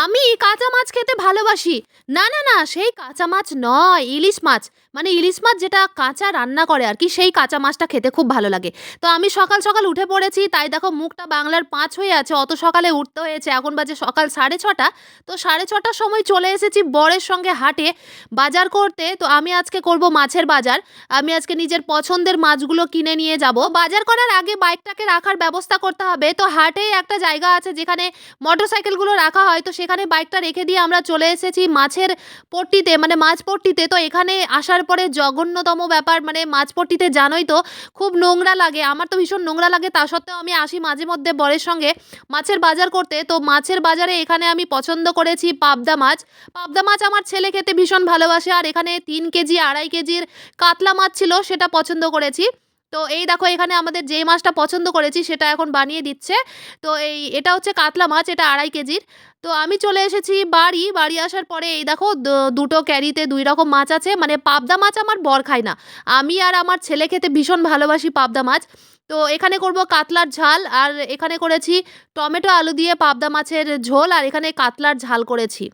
আমি কাঁচা মাছ খেতে ভালোবাসি। না, না, না, সেই কাঁচা মাছ নয়, ইলিশ মাছ। মানে ইলিশ মাছ যেটা কাঁচা রান্না করে আরকি, সেই কাঁচা মাছটা খেতে খুব ভালো লাগে। তো আমি সকাল, সকাল উঠে পড়েছি, তাই দেখো মুখটা বাংলার ৫ হয়ে আছে। অত সকালে উঠতে হয়েছে। এখন বাজে সকাল ৬:৩০। তো ৬:৩০ র সময় চলে এসেছি বরের সঙ্গে হাটে বাজার করতে। তো আমি আজকে করব মাছের বাজার। আমি আজকে নিজের পছন্দের মাছগুলো কিনে নিয়ে যাবো। বাজার করার আগে বাইকটাকে রাখার ব্যবস্থা করতে হবে। তো হাটেই একটা জায়গা আছে যেখানে মোটরসাইকেলগুলো রাখা হয়, তো সেখানে বাইকটা রেখে দিয়ে আমরা চলে এসেছি মাছের পট্টিতে, মানে মাছ পট্টিতে। তো এখানে আসার পরে জঘন্যতম ব্যাপার, মানে মাছ পট্টিতে জানোই তো খুব নোংরা লাগে। আমার তো ভীষণ নোংরা লাগে, তা সত্ত্বেও আমি আসি মাঝে মধ্যে বরের সঙ্গে মাছের বাজার করতে। তো মাছের বাজারে এখানে আমি পছন্দ করেছি পাবদা মাছ। পাবদা মাছ আমার ছেলে খেতে ভীষণ ভালোবাসে, আর এখানে ৩ কেজি ২.৫ কেজির কাতলা মাছ ছিল, সেটা পছন্দ করেছি। তো এই দেখো এখানে আমাদের যেই মাছটা পছন্দ করেছি সেটা এখন বানিয়ে দিচ্ছে। তো এটা হচ্ছে কাতলা মাছ, এটা ২.৫ কেজির। তো আমি চলে এসেছি বাড়ি। বাড়ি আসার পরে এই দেখো দুটো ক্যারিতে ২ রকম মাছ আছে। মানে পাবদা মাছ আমার বর খায় না। আমি আর আমার ছেলে খেতে ভীষণ ভালোবাসি পাবদা মাছ। তো এখানে করব কাতলার ঝাল, আর এখানে করেছি টমেটো আলু দিয়ে পাবদা মাছের ঝোল, আর এখানে কাতলার ঝাল করেছি।